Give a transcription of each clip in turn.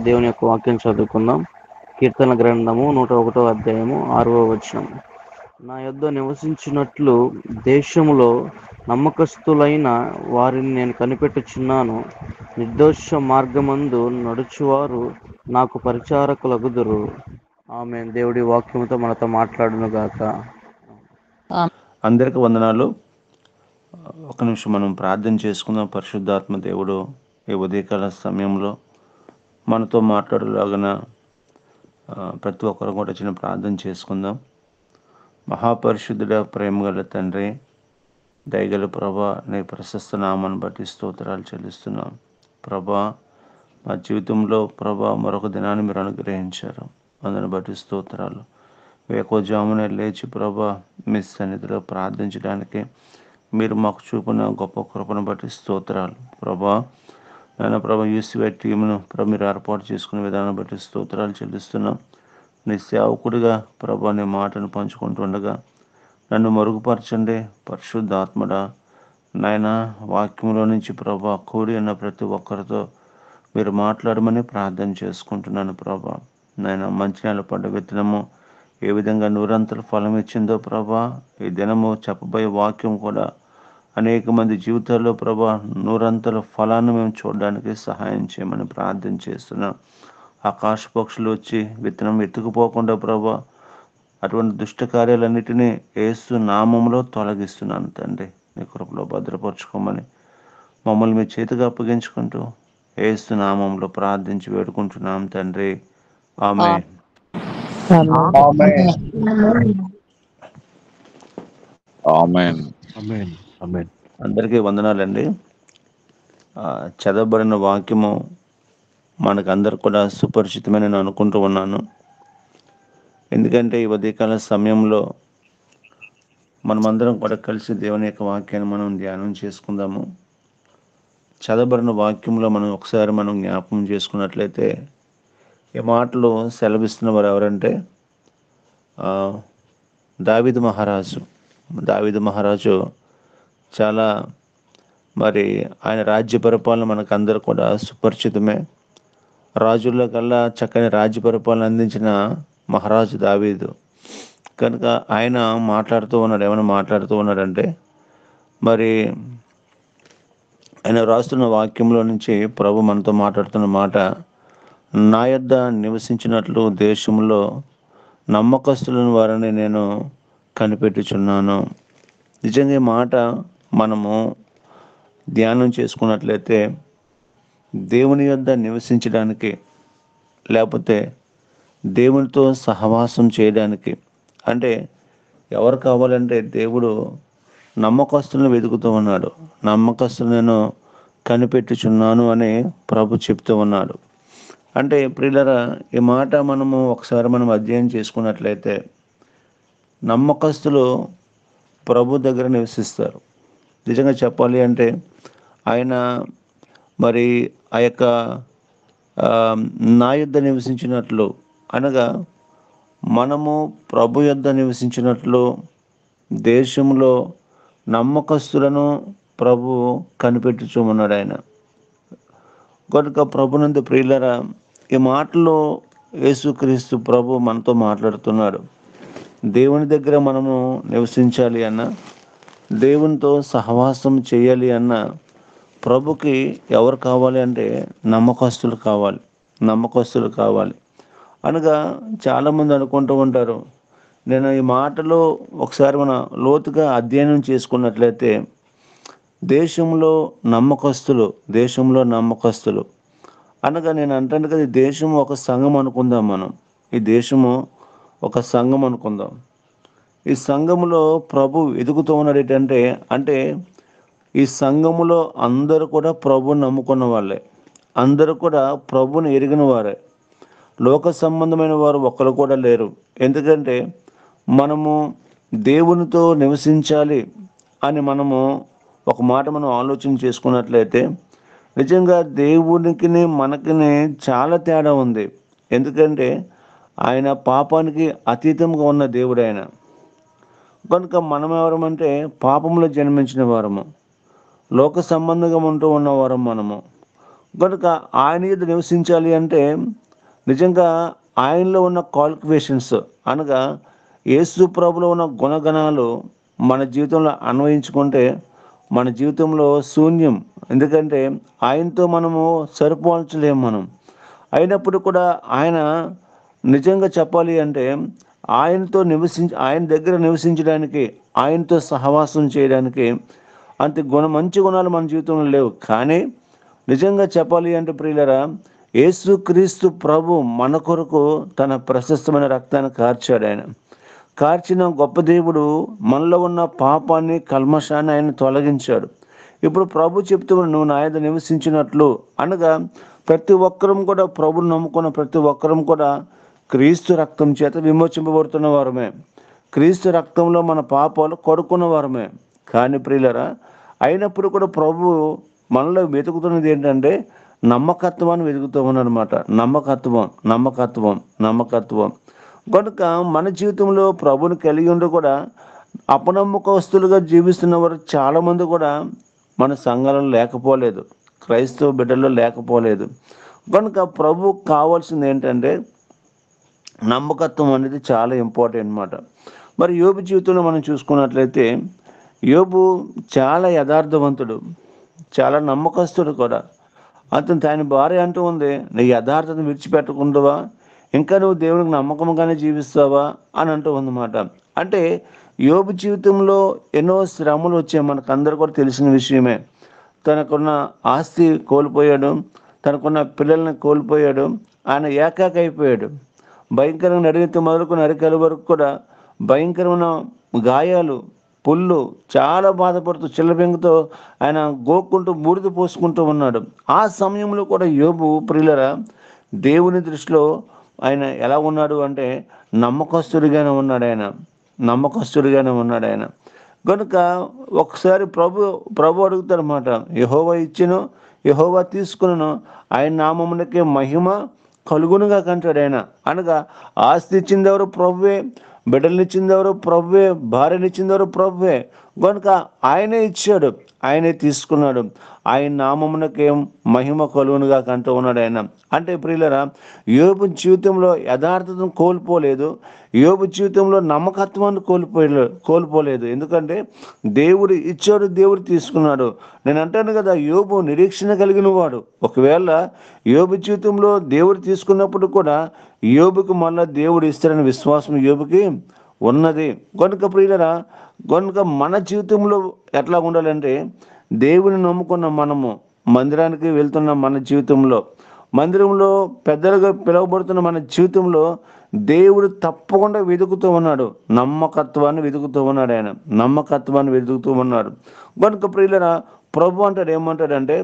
దేవుని యొక్క వాక్యం చదువుకుందాం. కీర్తన గ్రంథము 101వ అధ్యాయము 6వ వచనం. నా యొద్ద నివసించినట్లు దేశములో నమ్మకస్తులైన వారిని నేను కనిపెట్టుచున్నాను. నిర్దోష మార్గమందు నడుచువారు నాకు పరిచారకులగుదురు. ఆమేన్. దేవుడి వాక్యముతో మనతో మాట్లాడును గాక. అందరికి వందనాలు. ఒక నిమిషం మనం ప్రార్థన చేసుకుందాం. పరిశుద్ధాత్మ దేవుడు ఈ ఉదయకాల సమయంలో మనతో మాట్లాడలాగిన ప్రతి ఒక్కరు కూడా చిన్న ప్రార్థన చేసుకుందాం. మహాపరిశుద్ధుడ, ప్రేమగల తండ్రి, దయగల ప్రభా, నీ ప్రశస్త నామాన్ని బట్టి స్తోత్రాలు చెల్లిస్తున్నాం. ప్రభా, మా జీవితంలో ప్రభా మరొక దినాన్ని మీరు అనుగ్రహించారు. అందుని బట్టి స్తోత్రాలు. వేకోజామునే లేచి ప్రభా మీ సన్నిధిలో ప్రార్థించడానికి మీరు మాకు చూపిన గొప్ప కృపను బట్టి స్తోత్రాలు. ప్రభా నాయన ప్రభా యూసీవై టీమును మీరు ఏర్పాటు చేసుకునే విధానం బట్టి స్తోత్రాలు చెల్లిస్తున్నాం. నీ సేవకుడిగా ప్రభా నీ మాటను పంచుకుంటుండగా నన్ను మరుగుపరచండి. పరిశుద్ధాత్మడా నాయన వాక్యంలో నుంచి ప్రభా కూడి ఉన్న ప్రతి ఒక్కరితో మీరు మాట్లాడమని ప్రార్థన చేసుకుంటున్నాను. ప్రభా నాయన మంచి నెల పడ్డ విత్తనము ఏ విధంగా నూరంతల ఫలం ఇచ్చిందో ప్రభా, ఈ దినము చెప్పబోయే వాక్యం కూడా అనేక మంది జీవితాల్లో ప్రభా నూరంతల ఫలాన్ని మేము చూడడానికి సహాయం చేయమని ప్రార్థన చేస్తున్నాం. ఆకాశ పక్షులు వచ్చి విత్తనం ఎత్తుకుపోకుండా ప్రభా అటువంటి దుష్ట కార్యాలన్నిటినీ యేసు నామంలో తొలగిస్తున్నాను తండ్రి. నీ కృపలో భద్రపరచుకోమని మమ్మల్ని మీ చేతిగా అప్పగించుకుంటూ యేసు నామంలో ప్రార్థించి వేడుకుంటున్నాం తండ్రి. ఆమేన్. అందరికీ వందనాలండి. చదవబడిన వాక్యము మనకందరు కూడా సుపరిచితమని నేను అనుకుంటూ ఉన్నాను. ఎందుకంటే ఈ ఉదయకాల సమయంలో మనమందరం కూడా కలిసి దేవుని యొక్క వాక్యాన్ని మనం ధ్యానం చేసుకుందాము. చదవబడిన వాక్యంలో ఒకసారి మనం జ్ఞాపకం చేసుకున్నట్లయితే ఈ మాటలు సెలవిస్తున్న వారు ఎవరంటే దావీదు మహారాజు చాలా ఆయన రాజ్య పరిపాలన మనకందరూ కూడా సుపరిచితమే. రాజుల్లో కల్లా చక్కని రాజ్య పరిపాలన అందించిన మహారాజు దావీదు. కనుక ఆయన ఏమైనా మాట్లాడుతూ ఉన్నాడంటే ఆయన రాస్తున్న వాక్యంలో నుంచి ప్రభు మనతో మాట్లాడుతున్న మాట, నా యొద్ద నివసించినట్లు దేశంలో నమ్మకస్తులను వారిని నేను కనిపెట్టుచున్నాను. నిజంగా ఈ మాట మనము ధ్యానం చేసుకున్నట్లయితే దేవుని యొద్ద నివసించడానికి, లేకపోతే దేవునితో సహవాసం చేయడానికి, అంటే ఎవరు కావాలంటే దేవుడు నమ్మకస్తులను వెతుకుతూ ఉన్నాడు. నమ్మకస్తులను నేను కనిపెట్టుచున్నాను అని ప్రభు చెప్తూ ఉన్నాడు. అంటే ప్రియులారా, ఈ మాట ఒకసారి మనం అధ్యయనం చేసుకున్నట్లయితే నమ్మకస్తులు ప్రభు దగ్గర నివసిస్తారు. నిజంగా చెప్పాలి అంటే ఆయన ఆ యొక్క నా యొద్ద నివసించినట్లు అనగా మనము ప్రభు యొద్ద నివసించినట్లు దేశంలో నమ్మకస్తులను ప్రభు కనిపెట్టుచున్నాడు ఆయన. కనుక ప్రభునందు ప్రియులరా, ఈ మాటలో యేసుక్రీస్తు ప్రభు మనతో మాట్లాడుతున్నాడు. దేవుని దగ్గర మనము నివసించాలి అన్న, దేవునితో సహవాసం చేయాలి అన్న ప్రభుకి ఎవరు కావాలి అంటే నమ్మకస్తులు కావాలి. అనగా చాలామంది అనుకుంటూ ఉంటారు. నేను ఈ మాటలో ఒకసారి మన లోతుగా అధ్యయనం చేసుకున్నట్లయితే దేశంలో నమ్మకస్తులు అనగా నేను అంటాను కదా, ఈ దేశం ఒక సంఘం అనుకుందాం. ఈ దేశము ఒక సంఘం అనుకుందాం. ఈ సంఘములో ప్రభు ఎదుగుతూ ఉన్నాడు. ఏంటంటే అంటే ఈ సంఘములో అందరూ కూడా ప్రభుని నమ్ముకున్న వాళ్ళే, అందరూ కూడా ప్రభుని ఎరిగిన వారే. లోక సంబంధమైన వారు ఒక్కరు కూడా లేరు. ఎందుకంటే మనము దేవునితో నివసించాలి అని ఒక మాట ఆలోచన చేసుకున్నట్లయితే నిజంగా దేవునికి మనకి చాలా తేడా ఉంది. ఎందుకంటే ఆయన పాపానికి అతీతంగా ఉన్న దేవుడు ఆయన. కనుక మనం ఎవరమంటే పాపంలో జన్మించిన వారము, లోక సంబంధంగా ఉంటూ ఉన్నవారం మనము. కనుక ఆయన యందు నివసించాలి అంటే నిజంగా ఆయనలో ఉన్న క్వాలిఫికేషన్స్ అనగా యేసు ప్రభులో ఉన్న గుణగణాలు మన జీవితంలో అన్వయించుకుంటే మన జీవితంలో శూన్యం. ఎందుకంటే ఆయనతో మనము సరిపోల్చలేము మనం. అయినప్పుడు కూడా ఆయన నిజంగా చెప్పాలి అంటే ఆయన దగ్గర నివసించడానికి, ఆయనతో సహవాసం చేయడానికి అంత మంచి గుణాలు మన జీవితంలో లేవు. కానీ నిజంగా చెప్పాలి అంటే ప్రియులరా, యేసుక్రీస్తు ప్రభు మన కొరకు తన ప్రశస్తమైన రక్తాన్ని కార్చాడు. ఆయన కార్చిన గొప్ప దేవుడు మనలో ఉన్న పాపాన్ని, కల్మషాన్ని ఆయన తొలగించాడు. ఇప్పుడు ప్రభు చెప్తున్నాడు, నువ్వు నా యొద్ద నివసించినట్లు అనగా ప్రతి ఒక్కరం కూడా, ప్రభుని నమ్ముకున్న ప్రతి ఒక్కరం కూడా క్రీస్తు రక్తం చేత విమోచింపబడుతున్న వారమే. క్రీస్తు రక్తంలో మన పాపాలు కడుక్కున్న వారమే. కానీ ప్రియులరా, అయినప్పుడు కూడా ప్రభు మనలో వెతుకుతున్నది ఏంటంటే నమ్మకత్వాన్ని వెతుకుతూ ఉన్నారన్నమాట. నమ్మకత్వం. కనుక మన జీవితంలో ప్రభుని కలిగి ఉండి కూడా అపనమ్మకస్తులుగా జీవిస్తున్న వారు చాలామంది కూడా మన సంఘాలలో లేకపోలేదు, క్రైస్తవ బిడ్డల్లో లేకపోలేదు. కనుక ప్రభుకు కావాల్సింది ఏంటంటే నమ్మకత్వం అనేది చాలా ఇంపార్టెంట్ అన్నమాట. మరి యోబు జీవితంలో మనం చూసుకున్నట్లయితే యోబు చాలా యథార్థవంతుడు, చాలా నమ్మకస్తుడు కూడా. ఆయన భార్య అంటూ ఉంది, నీ యథార్థతను విడిచిపెట్టకుండావా, ఇంకా నువ్వు దేవునికి నమ్మకంగానే జీవిస్తావా అని అంటూ ఉందన్నమాట. అంటే యోబు జీవితంలో ఎన్నో శ్రమలు వచ్చాయి, మనకందరూ కూడా తెలిసిన విషయమే. తనకున్న ఆస్తి కోల్పోయాడు, తనకున్న పిల్లల్ని కోల్పోయాడు, ఆయన ఏకాకి అయిపోయాడు. భయంకరంగా నడినెత్తి మొదలుకొని అరికాల వరకు కూడా భయంకరమైన గాయాలు, పుళ్ళు, చాలా బాధపడుతూ చిల్లబెంగుతో ఆయన గోక్కుంటూ బూడిద పోసుకుంటూ ఉన్నాడు. ఆ సమయంలో కూడా యోబు ప్రియులరా దేవుని దృష్టిలో ఆయన ఎలా ఉన్నాడు అంటే నమ్మకస్తుడిగానే ఉన్నాడు ఆయన. కనుక ఒకసారి ప్రభు అడుగుతారన్నమాట, యెహోవా ఇచ్చెను, యెహోవా తీసుకును, ఆయన నామమునకే మహిమ కలుగునుగా కంటాడు ఆయన. అనగా ఆస్తి ఇచ్చింది ఎవరు? ప్రభువే. బిడ్డలనిచ్చింది ఎవరు? ప్రభువే. భార్యనిచ్చింది ఎవరు? ప్రభువే. కనుక ఆయనే ఇచ్చాడు, ఆయనే తీసుకున్నాడు. ఆయన నామమునకే మహిమ కలుగునుగా కంటూ ఉన్నాడు ఆయన. అంటే ప్రియులరా, యోబు జీవితంలో యథార్థతను కోల్పోలేదు, యోబు జీవితంలో నమ్మకత్వాన్ని కోల్పోలేదు. ఎందుకంటే దేవుడు ఇచ్చాడు, దేవుడు తీసుకున్నాడు. నేను అంటాను కదా, యోబు నిరీక్షణ కలిగిన వాడు. ఒకవేళ యోబు జీవితంలో దేవుడు తీసుకున్నప్పుడు కూడా యోబుకు మళ్ళా దేవుడు ఇస్తాడని విశ్వాసం యోబుకి ఉన్నది. కనుక ప్రియులరా, కనుక మన జీవితంలో ఎట్లా ఉండాలంటే దేవుని నమ్ముకున్న మనము మందిరానికి వెళ్తున్న మన జీవితంలో, మందిరంలో పెద్దలుగా పిలువబడుతున్న మన జీవితంలో దేవుడు తప్పకుండా వెతుకుతూ ఉన్నాడు, నమ్మకత్వాన్ని వెతుకుతూ ఉన్నాడు. కనుక ప్రియులరా, ప్రభు అంటాడు, ఏమంటాడంటే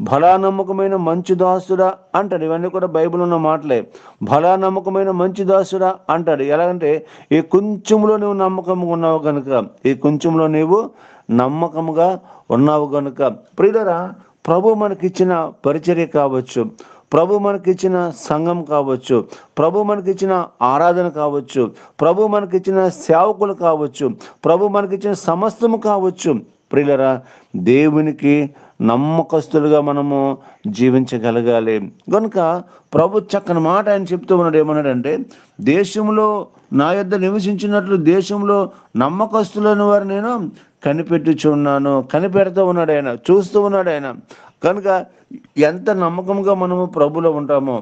భలా నమ్మకమైన మంచి దాసుడా అంటాడు. ఇవన్నీ కూడా బైబిల్ ఉన్న మాటలే. భలా నమ్మకమైన మంచి దాసుడా అంటాడు. ఎలాగంటే ఈ కొంచెంలో నువ్వు నమ్మకంగా ఉన్నావు కనుక ప్రియులరా, ప్రభు మనకిచ్చిన పరిచర్య కావచ్చు, ప్రభు మనకిచ్చిన సంఘం కావచ్చు, ప్రభు మనకిచ్చిన ఆరాధన కావచ్చు, ప్రభు మనకిచ్చిన సేవకులు కావచ్చు, ప్రభు మనకిచ్చిన సమస్తము కావచ్చు, ప్రియులరా దేవునికి నమ్మకస్తులుగా మనము జీవించగలగాలి. కనుక ప్రభు చక్కని మాట ఆయన చెప్తూ ఉన్నాడు. ఏమన్నాడంటే దేశంలో నా యొద్ద నివసించినట్లు దేశంలో నమ్మకస్తులైన వారు నేను కనిపెడుతూ ఉన్నాడు ఆయన, చూస్తూ ఉన్నాడు ఆయన. కనుక ఎంత నమ్మకంగా మనము ప్రభులో ఉంటామో,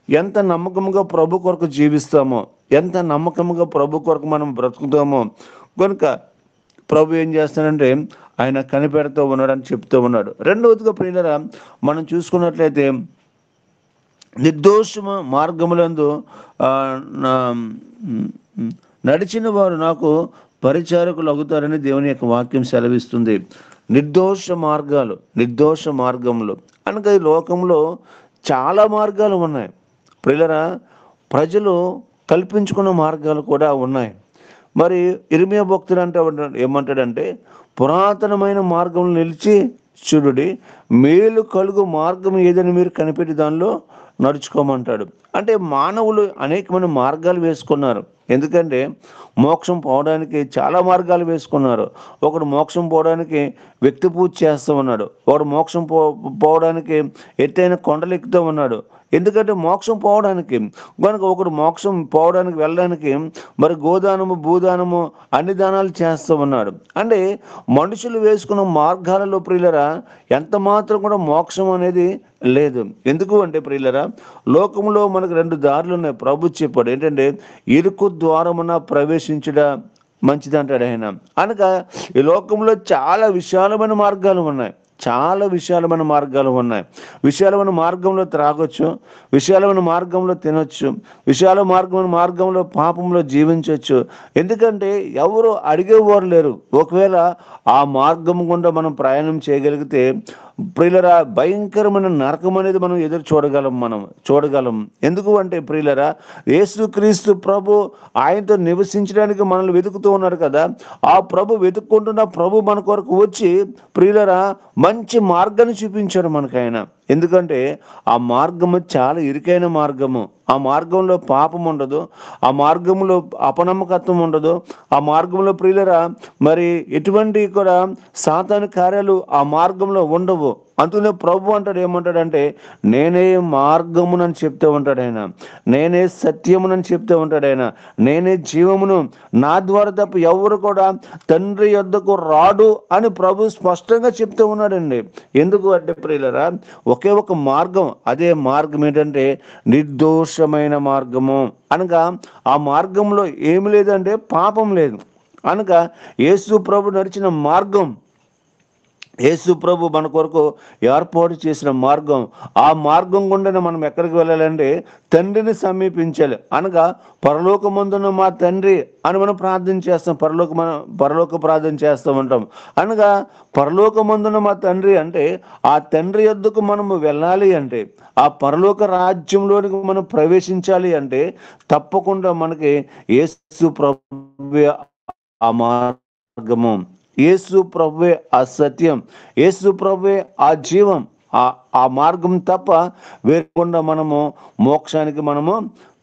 ఎంత నమ్మకంగా ప్రభు కొరకు జీవిస్తామో, ఎంత నమ్మకంగా ప్రభు కొరకు మనం బ్రతుకుతామో, కనుక ప్రభు ఏం చేస్తాడంటే ఆయన కనిపెడుతూ ఉన్నాడని చెప్తూ ఉన్నాడు. రెండవదిగా ప్రియులరా, మనం చూసుకున్నట్లయితే నిర్దోష మార్గములందు నడిచిన వారు నాకు పరిచారకులు అవుతారని దేవుని యొక్క వాక్యం సెలవిస్తుంది. నిర్దోష మార్గంలో అనగా ఈ లోకంలో చాలా మార్గాలు ఉన్నాయి ప్రియులరా, ప్రజలు కల్పించుకున్న మార్గాలు కూడా ఉన్నాయి. మరి ఇర్మియా భక్తుడు ఏమంటాడంటే పురాతనమైన మార్గంలో నిలిచి చూడుడి, మేలు కలుగు మార్గం ఏదని మీరు కనిపెట్టి దానిలో నడుచుకోమంటాడు. అంటే మానవులు అనేకమైన మార్గాలు వేసుకున్నారు, ఎందుకంటే మోక్షం పోవడానికి చాలా మార్గాలు వేసుకున్నారు. ఒకడు మోక్షం పోవడానికి వ్యక్తి పూజ చేస్తూ ఉన్నాడు. ఒకడు మోక్షం పోవడానికి ఎత్తైన కొండలు ఎక్కుతూ ఉన్నాడు. ఎందుకంటే మోక్షం పోవడానికి కనుక ఒకడు మోక్షం పోవడానికి వెళ్ళడానికి మరి గోదానము భూదానము అన్ని దానాలు చేస్తూ ఉన్నాడు. అంటే మనుషులు వేసుకున్న మార్గాలలో ప్రియులరా ఎంత మాత్రం కూడా మోక్షం అనేది లేదు. ఎందుకు అంటే ప్రియులరా, లోకంలో మనకు 2 దారులు ఉన్నాయి. ప్రభు చెప్పాడు ఏంటంటే, ఇరుకు ద్వారమున ప్రవేశించుట మంచిది అంటాడు ఆయన. అనగా ఈ లోకంలో చాలా విశాలమైన మార్గాలు ఉన్నాయి. చాలా విశాలమైన మార్గాలు ఉన్నాయి. విశాలమైన మార్గంలో త్రాగొచ్చు, విశాలమైన మార్గంలో తినొచ్చు, విశాల మార్గంలో పాపంలో జీవించవచ్చు. ఎందుకంటే ఎవరు అడిగేవారు లేరు. ఒకవేళ ఆ మార్గం గుండా మనం ప్రయాణం చేయగలిగితే ప్రియులరా భయంకరమైన నరకం అనేది మనం ఎదురు చూడగలం. ఎందుకు అంటే ప్రియులరా, యేసుక్రీస్తు ప్రభు ఆయనతో నివసించడానికి మనల్ని వెతుకుతూ ఉన్నాడు కదా. ఆ ప్రభు వెతుక్కుంటున్న ప్రభు మన కొరకు వచ్చి ప్రియులరా మంచి మార్గాన్ని చూపించాడు మనకు ఆయన. ఎందుకంటే ఆ మార్గము చాలా ఇరుకైన మార్గము. ఆ మార్గంలో పాపం ఉండదు, ఆ మార్గంలో అపనమ్మకత్వం ఉండదు, ఆ మార్గంలో ప్రియులరా మరి ఎటువంటి కూడా సాతాను కార్యాలు ఆ మార్గంలో ఉండవు. అందుకనే ప్రభు అంటాడు ఏమంటాడంటే, నేనే మార్గమునని చెప్తూ ఉంటాడు ఆయన, నేనే సత్యమునని చెప్తూ ఉంటాడు ఆయన, నేనే జీవమును, నా ద్వారా తప్ప ఎవరు కూడా తండ్రి యొద్దకు రాడు అని ప్రభు స్పష్టంగా చెప్తూ ఉన్నాడండి. ఎందుకు అంటే ప్రియులరా ఒకే ఒక మార్గం, అదే మార్గం ఏంటంటే నిర్దోషమైన మార్గము. అనగా ఆ మార్గంలో ఏమి లేదంటే పాపం లేదు. అనగా యేసు ప్రభు నడిచిన మార్గం, యేసు ప్రభు మన కొరకు ఏర్పాటు చేసిన మార్గం, ఆ మార్గం గుండానే మనం ఎక్కడికి వెళ్ళాలంటే తండ్రిని సమీపించాలి. అనగా పరలోకమందున్న మా తండ్రి అని మనం ప్రార్థన చేస్తాం, పరలోక ప్రార్థన చేస్తూ ఉంటాం. అనగా పరలోకమందున్న మా తండ్రి అంటే ఆ తండ్రి యొద్దకు మనము వెళ్ళాలి అంటే, ఆ పరలోక రాజ్యంలోనికి మనం ప్రవేశించాలి అంటే తప్పకుండా మనకి యేసు ప్రభువే ఆ మార్గము, యేసు ప్రభువే ఆ సత్యం, యేసు ప్రభువే ఆ జీవం. ఆ మార్గం తప్ప వేరకుండా మనము మోక్షానికి మనము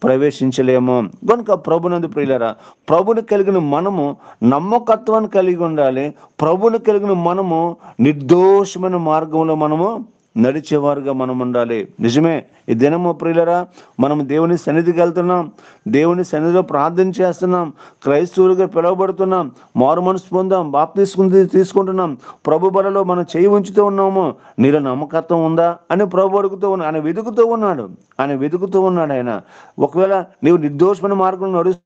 ప్రవేశించలేము. కనుక ప్రభునందు ప్రియులరా, ప్రభుని కలిగిన మనము నమ్మకత్వాన్ని కలిగి ఉండాలి. ప్రభుని కలిగిన మనము నిర్దోషమైన మార్గంలో మనము నడిచేవారుగా మనం ఉండాలి. నిజమే, ఈ దినము ప్రియులరా మనం దేవుని సన్నిధికి వెళ్తున్నాం, దేవుని సన్నిధిలో ప్రార్థన చేస్తున్నాం, క్రైస్తవులుగా పిలువబడుతున్నాం, మారు మనసు పొందాం, బాప్తిస్మం తీసుకుంటున్నాం, ప్రభు బలలో మనం చేయి ఉంచుతూ ఉన్నాము. నీలో నమ్మకత్వం ఉందా అని ప్రభు అడుగుతూ ఉన్నాడు, ఆయన వెతుకుతూ ఉన్నాడు ఆయన. ఒకవేళ నీవు నిర్దోషమైన మార్గంలో నడు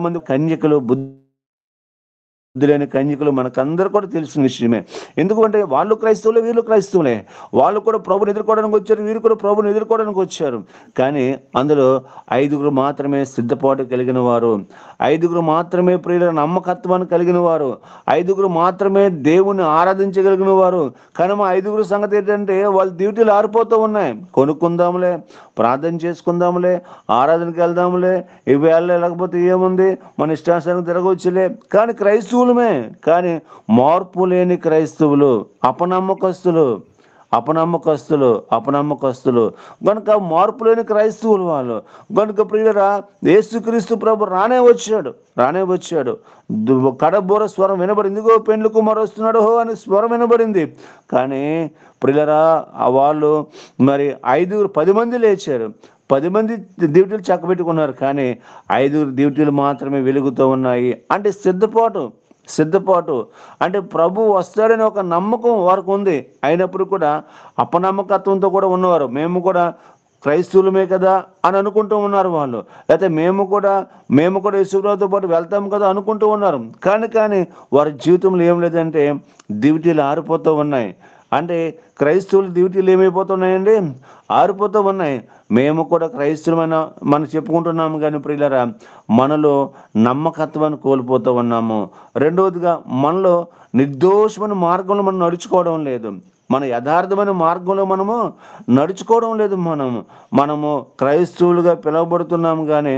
మంది కన్యకలు, బుద్ధులైన కన్యకలు మనకందరూ కూడా తెలిసిన విషయమే. ఎందుకంటే వాళ్ళు క్రైస్తవులే, వీళ్ళు క్రైస్తవులే. వాళ్ళు కూడా ప్రభుని ఎదుర్కోవడానికి వచ్చారు, వీరు కూడా ప్రభుని ఎదుర్కోవడానికి వచ్చారు. కానీ అందులో 5 మాత్రమే సిద్ధపాటు కలిగిన వారు, 5 మాత్రమే ప్రియుల నమ్మకత్వాన్ని కలిగిన వారు, 5 మాత్రమే దేవుణ్ణి ఆరాధించగలిగిన వారు. కానీ మా 5 సంగతి ఏంటంటే వాళ్ళ డ్యూటీలు ఆరిపోతూ ఉన్నాయి. కొనుక్కుందాంలే, ప్రార్థన చేసుకుందాంలే, ఆరాధనకి వెళ్దాంలే, ఇవి లేకపోతే ఏముంది, మన ఇష్టానుసారం తిరగవచ్చులే. కానీ క్రైస్తవులమే, కానీ మార్పు లేని క్రైస్తవులు, అపనమ్మకస్తులు కనుక మార్పు లేని క్రైస్తవులు వాళ్ళు. కనుక ప్రియులరా యేసుక్రీస్తు ప్రభు రానే వచ్చాడు. కడబోర స్వరం వినబడింది, ఇదిగో పెండ్లి కుమారుడు వస్తున్నాడు హో అని స్వరం వినబడింది. కానీ ప్రియులరా వాళ్ళు మరి 10 మంది లేచారు, 10 మంది డ్యూటీలు చక్కబెట్టుకున్నారు. కానీ 5 డ్యూటీలు మాత్రమే వెలుగుతూ ఉన్నాయి. అంటే సిద్ధపాటు అంటే ప్రభు వస్తాడని ఒక నమ్మకం వారికి ఉంది. అయినప్పుడు కూడా అపనమ్మకత్వంతో కూడా ఉన్నవారు. మేము కూడా క్రైస్తవులమే కదా అని అనుకుంటూ ఉన్నారు వాళ్ళు. లేకపోతే మేము కూడా యేసుప్రభుతో పాటు వెళ్తాం కదా అనుకుంటూ ఉన్నారు. కానీ వారి జీవితంలో ఏం లేదంటే డ్యూటీలు ఆరిపోతూ ఉన్నాయి. అంటే క్రైస్తవుల డ్యూటీలు ఏమైపోతున్నాయండి? ఆరిపోతూ ఉన్నాయి. మేము కూడా క్రైస్తవులమైన మనం చెప్పుకుంటున్నాము, కానీ ప్రియులరా మనలో నమ్మకత్వాన్ని కోల్పోతూ ఉన్నాము. రెండవదిగా మనలో నిర్దోషమైన మార్గంలో మనం నడుచుకోవడం లేదు, మన యథార్థమైన మార్గంలో మనము నడుచుకోవడం లేదు. మనము క్రైస్తవులుగా పిలువబడుతున్నాము, కానీ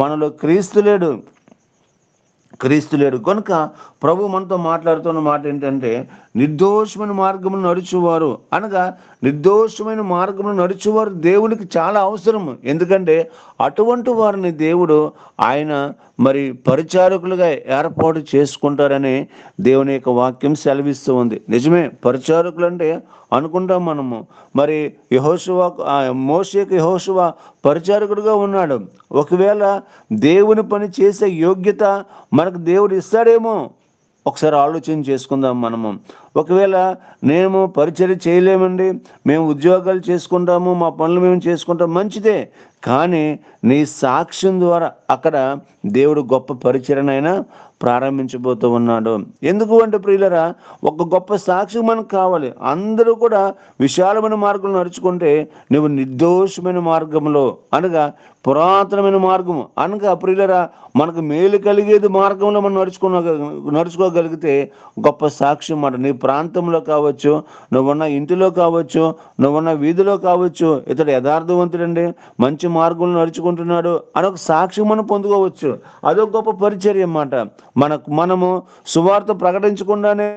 మనలో క్రీస్తు లేడు. క్రీస్తు లేడు. కనుక ప్రభు మనతో మాట్లాడుతున్న మాట ఏంటంటే, నిర్దోషమైన మార్గమును నడుచువారు అనగా, నిర్దోషమైన మార్గమును నడుచువారు దేవునికి చాలా అవసరము. ఎందుకంటే అటువంటి వారిని దేవుడు ఆయన మరి పరిచారకులుగా ఏర్పాటు చేసుకుంటారని దేవుని యొక్క వాక్యం సెలవిస్తూ ఉంది. నిజమే, పరిచారకులు అంటే అనుకుంటాం మనము, మరి యెహోషువ మోషేకు యెహోషువ పరిచారకుడుగా ఉన్నాడు. ఒకవేళ దేవుని పని చేసే యోగ్యత మనకు దేవుడు ఇస్తాడేమో, ఒకసారి ఆలోచన చేసుకుందాం మనము. ఒకవేళ మేము పరిచర్య చేయలేమండి, మేము ఉద్యోగాలు చేసుకుంటాము, మా పనులు మేము చేసుకుంటాం, మంచిదే. కానీ నీ సాక్ష్యం ద్వారా అక్కడ దేవుడు గొప్ప పరిచర్యనైనా ప్రారంభించబోతూ ఉన్నాడు. ఎందుకు అంటే ప్రియులరా, ఒక గొప్ప సాక్ష్యం మనకు కావాలి. అందరూ కూడా విశాలమైన మార్గంలో నడుచుకుంటే, నువ్వు నిర్దోషమైన మార్గంలో అనగా పురాతనమైన మార్గం అనగా ప్రియులరా, మనకు మేలు కలిగేది మార్గంలో మనం నడుచుకోగలిగితే గొప్ప సాక్ష్యం మాట. నీ ప్రాంతంలో కావచ్చు, నువ్వున్న ఇంటిలో కావచ్చు, నువ్వున్న వీధిలో కావచ్చు, ఇతడు యథార్థవంతుడండి, మంచి మార్గంలో నడుచుకుంటున్నాడు అని ఒక సాక్ష్యం మనం పొందుకోవచ్చు. అదొక గొప్ప పరిచర్య అన్నమాట. మనము సువార్త ప్రకటించకుండానే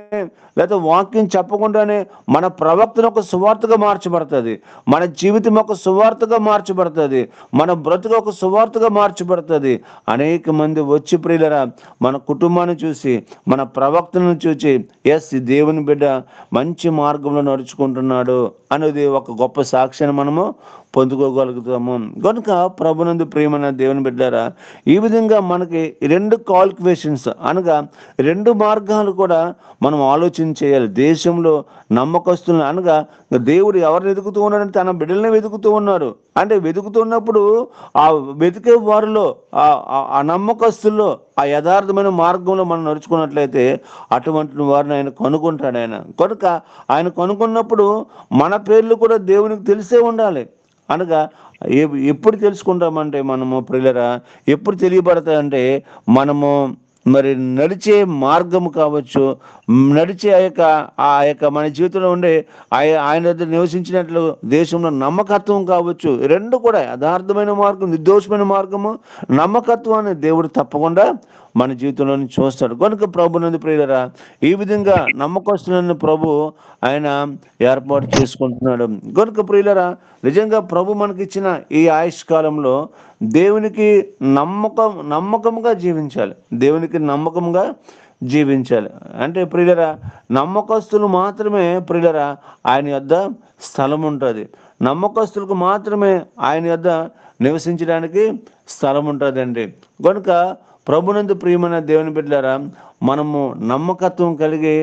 లేదా వాక్యం చెప్పకుండానే మన ప్రవక్తను ఒక సువార్తగా మార్చబడుతుంది, మన జీవితం ఒక సువార్తగా మార్చబడుతుంది, మన బ్రతుకు ఒక సువార్తగా మార్చబడుతుంది. అనేక మంది వచ్చి ప్రియులరా మన కుటుంబాన్ని చూసి, మన ప్రవక్తను చూసి, ఎస్ దేవుని బిడ్డ మంచి మార్గంలో నడుచుకుంటున్నాడు అనేది ఒక గొప్ప సాక్ష్యాన్ని మనము పొందుకోగలుగుతాము. కనుక ప్రభునందు ప్రియమైన దేవుని బిడ్డారా, ఈ విధంగా మనకి రెండు క్వాలిఫికేషన్స్ అనగా రెండు మార్గాలు కూడా మనం ఆలోచన చేయాలి. దేశంలో నమ్మకస్తులను అనగా దేవుడు ఎవరిని వెతుకుతూ ఉన్నాడంటే తన బిడ్డల్ని వెతుకుతూ ఉన్నారు. అంటే వెతుకుతున్నప్పుడు ఆ వెతికే వారిలో ఆ నమ్మకస్తుల్లో ఆ యథార్థమైన మార్గంలో మనం నడుచుకున్నట్లయితే అటువంటి వారిని ఆయన కనుక్కుంటాడు. ఆయన కనుక ఆయన కనుక్కున్నప్పుడు మన పేర్లు కూడా దేవునికి తెలిసే ఉండాలి. అనగా ఎప్పుడు తెలుసుకుంటామంటే మనము ప్రియులరా, ఎప్పుడు తెలియబడతాయంటే మనము మరి నడిచే మార్గము కావచ్చు, నడిచే ఆ యొక్క మన జీవితంలో ఉండే ఆయన నివసించినట్లు దేశంలో నమ్మకత్వం కావచ్చు, రెండు కూడా యథార్థమైన మార్గం, నిర్దోషమైన మార్గము, నమ్మకత్వాన్ని దేవుడు తప్పకుండా మన జీవితంలోని చూస్తాడు. కనుక ప్రభునందు ప్రియులరా, ఈ విధంగా నమ్మకస్తులను ప్రభు ఆయన ఏర్పాటు చేసుకుంటున్నాడు. కనుక ప్రియులరా, నిజంగా ప్రభు మనకిచ్చిన ఈ ఆయుష్కాలంలో దేవునికి నమ్మకంగా జీవించాలి. దేవునికి నమ్మకంగా జీవించాలి. అంటే ప్రియులరా, నమ్మకస్తులు మాత్రమే ప్రియులరా ఆయన యొద్ద స్థలం ఉంటుంది. నమ్మకస్తులకు మాత్రమే ఆయన యొద్ద నివసించడానికి స్థలం ఉంటుందండి. కనుక ప్రభునందు ప్రియమైన దేవుని బిడ్డలారా, మనము నమ్మకత్వం కలిగి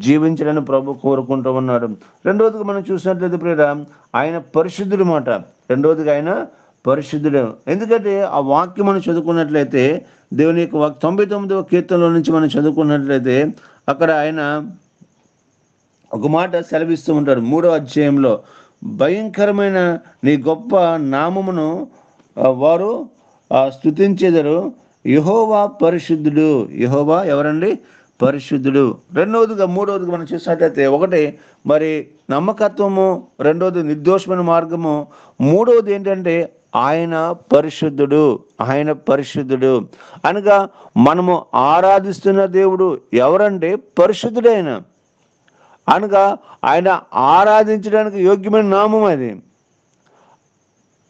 జీవించాలని ప్రభు కోరుకుంటూ ఉన్నాడు. రెండవదిగా మనం చూసినట్లయితే ప్రియురా, ఆయన పరిశుద్ధుడు మాట. రెండవదిగా ఆయన పరిశుద్ధుడు. ఎందుకంటే ఆ వాక్యం మనం చదువుకున్నట్లయితే, దేవుని యొక్క 99వ కీర్తనలో నుంచి మనం చదువుకున్నట్లయితే అక్కడ ఆయన ఒక మాట సెలవిస్తూ ఉంటాడు. 3వ అధ్యాయంలో, భయంకరమైన నీ గొప్ప నామమును వారు స్తుతించెదరు, యెహోవా పరిశుద్ధుడు. యెహోవా ఎవరండి? పరిశుద్ధుడు. మూడవదిగా మనం చూసినట్లయితే, ఒకటి మరి నమ్మకత్వము, రెండవది నిర్దోషమైన మార్గము, మూడవది ఏంటంటే ఆయన పరిశుద్ధుడు. ఆయన పరిశుద్ధుడు అనగా మనము ఆరాధిస్తున్న దేవుడు ఎవరంటే పరిశుద్ధుడైన అనగా ఆయన ఆరాధించడానికి యోగ్యమైన నామం. అది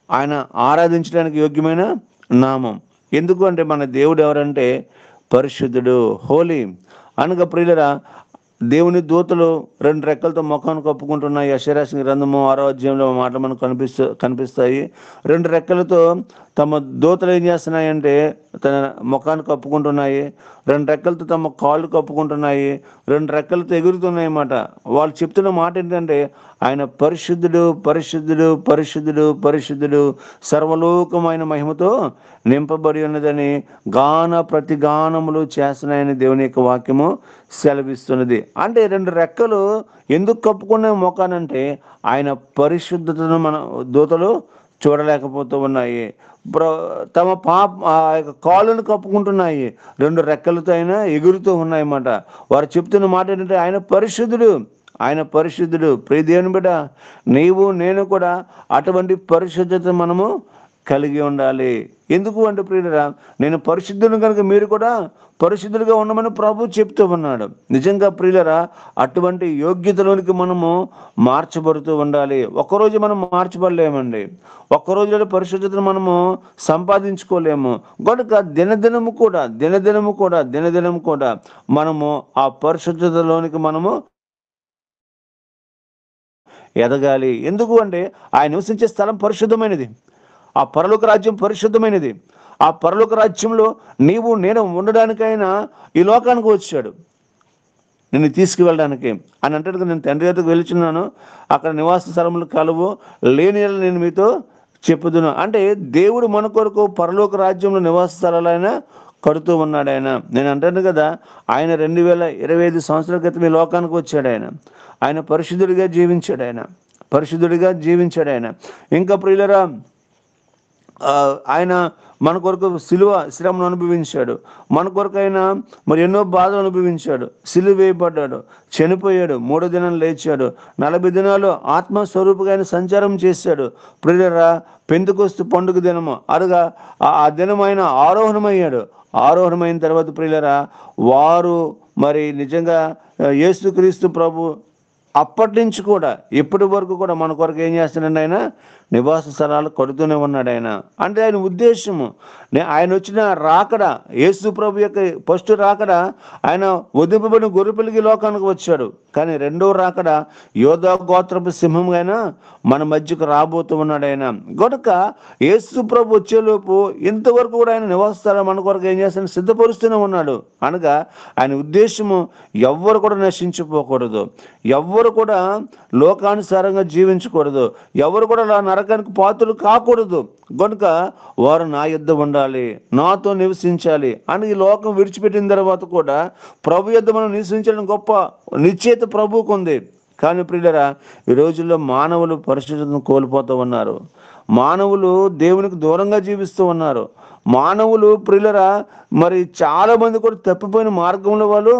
ఆయన ఆరాధించడానికి యోగ్యమైన నామం. ఎందుకు అంటే మన దేవుడు ఎవరంటే పరిశుద్ధుడు, హోలీ అనగా ప్రియులరా, దేవుని దూతలు రెండు రెక్కలతో ముఖాన్ని కప్పుకుంటున్నాయి. యెషయా గ్రంథము 6వ అధ్యాయంలో మాటలు మనకు కనిపిస్తాయి. రెండు రెక్కలతో తమ దూతలు ఏం చేస్తున్నాయంటే తన ముఖాన్ని కప్పుకుంటున్నాయి, రెండు రెక్కలతో తమ కాళ్ళు కప్పుకుంటున్నాయి, రెండు రెక్కలతో ఎగురుతున్నాయి అన్నమాట. వాళ్ళు చెప్తున్న మాట ఏంటంటే ఆయన పరిశుద్ధుడు, పరిశుద్ధుడు, పరిశుద్ధుడు, పరిశుద్ధుడు, సర్వలోకమైన మహిమతో నింపబడి ఉన్నదని ప్రతి గానములు చేస్తున్నాయని దేవుని యొక్క వాక్యము సెలవిస్తున్నది. అంటే రెండు రెక్కలు ఎందుకు కప్పుకునే ముఖానంటే ఆయన పరిశుద్ధతను మన దూతలు చూడలేకపోతూ ఉన్నాయి. తమ కాళ్ళను కప్పుకుంటున్నాయి, రెండు రెక్కలతో అయినా ఎగురుతూ ఉన్నాయన్నమాట. వారు చెప్తున్న మాట ఏంటంటే ఆయన పరిశుద్ధుడు, ఆయన పరిశుద్ధుడు. ప్రియ దేవుని బిడ్డ, నీవు నేను కూడా అటువంటి పరిశుద్ధత మనము కలిగి ఉండాలి. ఎందుకు అంటే ప్రియులరా, నేను పరిశుద్ధుని కనుక మీరు కూడా పరిశుద్ధులుగా ఉండమని ప్రభు చెప్తూ ఉన్నాడు. నిజంగా ప్రియులరా, అటువంటి యోగ్యతలోనికి మనము మార్చబడుతూ ఉండాలి. ఒక్కరోజు మనం మార్చబడలేమండి. ఒక్కరోజులో పరిశుద్ధతను మనము సంపాదించుకోలేము. కనుక దినదినము కూడా మనము ఆ పరిశుద్ధతలోనికి మనము ఎదగాలి. ఎందుకు అంటే ఆయన నివసించే స్థలం పరిశుద్ధమైనది. ఆ పరలోక రాజ్యం పరిశుద్ధమైనది. ఆ పరలోక రాజ్యంలో నీవు నేను ఉండడానికైనా ఈ లోకానికి వచ్చాడు, నిన్ను తీసుకువెళ్ళడానికి అని అంటాడు కదా. నేను తండ్రి దగ్గరకు వెళ్తున్నాను, అక్కడ నివాస స్థలములు కలవు, లేని యెడల నేను మీతో చెప్పుదును. అంటే దేవుడు మన కొరకు పరలోక రాజ్యంలో నివాస స్థలాలైనా కడుతూ ఉన్నాడు ఆయన. నేను అంటాను కదా, ఆయన 2025 సంవత్సరాల క్రితం ఈ లోకానికి వచ్చాడు. ఆయన పరిశుద్ధుడిగా జీవించాడు ఆయన. ఇంకా ప్రియులరా, ఆయన మన కొరకు సిలువ శ్రమను అనుభవించాడు. మన కొరకు ఆయన మరి ఎన్నో బాధలు అనుభవించాడు. సిలువ వేయబడ్డాడు, చనిపోయాడు, 3వ దినం లేచాడు, 40 దినాలు ఆత్మస్వరూపుగా ఆయన సంచారం చేశాడు. ప్రియులరా, పెంతెకొస్తు పండుగ దినము అనగా ఆ దినం ఆయన ఆరోహణమైన తర్వాత ప్రియులరా, వారు మరి నిజంగా యేసుక్రీస్తు ప్రభు అప్పటి నుంచి కూడా ఇప్పటి వరకు కూడా మన కొరకు ఏం చేస్తున్నాడు? ఆయన నివాస స్థలాలు కడుతూనే ఉన్నాడు ఆయన. అంటే ఆయన ఉద్దేశము, ఆయన వచ్చిన రాకడ, యేసు ప్రభు యొక్క ఫస్ట్ రాకడ ఆయన వధింపబడిన గొర్రెపిల్లకి లోకానికి వచ్చాడు. కానీ రెండవ రాకడ యోధా గోత్రపు సింహంగా ఆయన మన మధ్యకు రాబోతూ ఉన్నాడు ఆయన. కనుక యేసు ప్రభు వచ్చేలోపు ఇంతవరకు కూడా ఆయన నివాస స్థలం మన కొరకు ఏం చేస్తాడు? సిద్ధపరుస్తూనే ఉన్నాడు. అనగా ఆయన ఉద్దేశము ఎవ్వరు కూడా నశించిపోకూడదు, ఎవ్వరు కూడా లోకానుసారంగా జీవించకూడదు, ఎవరు కూడా నరకానికి పాత్రలు కాకూడదు. కనుక వారు నా యుద్ధ ఉండాలి, నాతో నివసించాలి అని ఈ లోకం విడిచిపెట్టిన తర్వాత కూడా ప్రభు యుద్ధ మనం నివసించడం గొప్ప నిశ్చయిత ప్రభువుకు ఉంది. కానీ ప్రియులరా, ఈ రోజుల్లో మానవులు పరిశుద్ధతను కోల్పోతూ ఉన్నారు. మానవులు దేవునికి దూరంగా జీవిస్తూ ఉన్నారు. మానవులు ప్రియులరా, మరి చాలా మంది కూడా తప్పిపోయిన మార్గంలో వాళ్ళు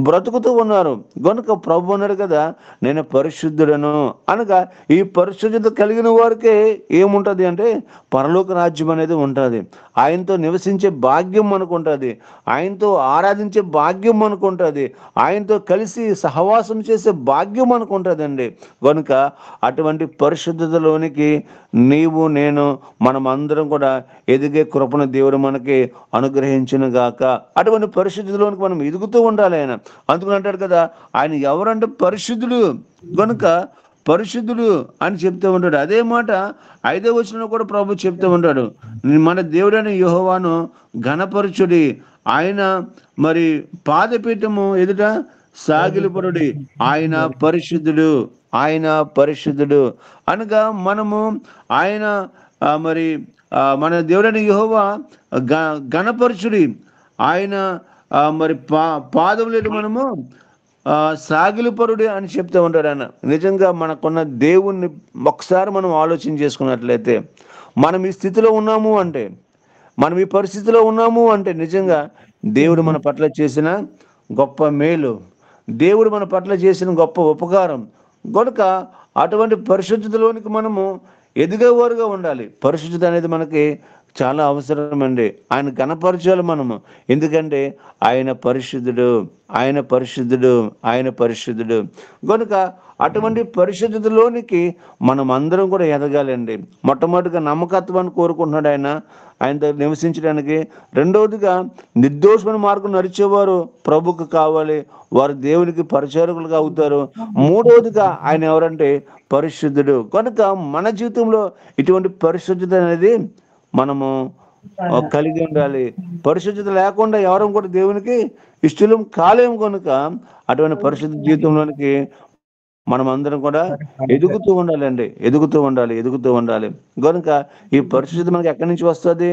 బ్రతుకుతూ ఉన్నారు. కనుక ప్రభు అన్నాడు కదా, నేను పరిశుద్ధుడను అనగా ఈ పరిశుద్ధత కలిగిన వారికే ఏముంటుంది అంటే పరలోక రాజ్యం అనేది ఉంటుంది. ఆయనతో నివసించే భాగ్యం మనకు ఉంటుంది, ఆయనతో ఆరాధించే భాగ్యం మనకు ఉంటుంది, ఆయనతో కలిసి సహవాసం చేసే భాగ్యం మనకు ఉంటుందండి. కనుక అటువంటి పరిశుద్ధతలోనికి నీవు నేను మనం అందరం కూడా ఎదిగే కృపను దేవుడు మనకి అనుగ్రహించును గాక. అటువంటి పరిశుద్ధతలోనికి మనం ఎదుగుతూ ఉండాలి. ఆయన అందుకని అంటాడు కదా, ఆయన ఎవరంటే పరిశుద్ధుడు. కనుక పరిశుద్ధుడు అని చెప్తూ ఉంటాడు. అదే మాట 5వ వచనంలో కూడా ప్రభు చెప్తూ ఉంటాడు, మన దేవుడైన యెహోవాను ఘనపరచుడి, ఆయన మరి పాదపీఠము ఎదుట సాగిలపడుడి, ఆయన పరిశుద్ధుడు అనగా మనము ఆయన మరి మన దేవుడైన యెహోవా ఘనపరచుడి, ఆయన మరి పాదములు మనము సాగిలపరుడి అని చెప్తూ ఉంటాడు ఆయన. నిజంగా మనకున్న దేవుణ్ణి ఒకసారి మనం ఆలోచన చేసుకున్నట్లయితే, మనం ఈ స్థితిలో ఉన్నాము అంటే, మనం ఈ పరిస్థితిలో ఉన్నాము అంటే నిజంగా దేవుడు మన పట్ల చేసిన గొప్ప మేలు, దేవుడు మన పట్ల చేసిన గొప్ప ఉపకారం. కనుక అటువంటి పరిశుద్ధతలోనికి మనము ఎదిగేవారుగా ఉండాలి. పరిశుద్ధత అనేది మనకి చాలా అవసరం అండి. ఆయన ఘనపరచాలి మనము, ఎందుకంటే ఆయన పరిశుద్ధుడు. కనుక అటువంటి పరిశుద్ధతలోనికి మనం అందరం కూడా ఎదగాలండి. మొట్టమొదటిగా నమ్మకత్వాన్ని కోరుకుంటున్నాడు ఆయన దగ్గర నివసించడానికి. రెండవదిగా నిర్దోషమైన మార్గం నడిచేవారు ప్రభుకు కావాలి, వారు దేవునికి పరిచారకులుగా అవుతారు. మూడవదిగా ఆయన ఎవరంటే పరిశుద్ధుడు. కనుక మన జీవితంలో ఇటువంటి పరిశుద్ధత అనేది మనము కలిగి ఉండాలి. పరిశుద్ధత లేకుండా ఎవరం కూడా దేవునికి ఇష్టం కాలేము. కనుక అటువంటి పరిశుద్ధ జీవితంలోనికి మనం అందరం కూడా ఎదుగుతూ ఉండాలి. కనుక ఈ పరిశుద్ధత మనకి ఎక్కడి నుంచి వస్తుంది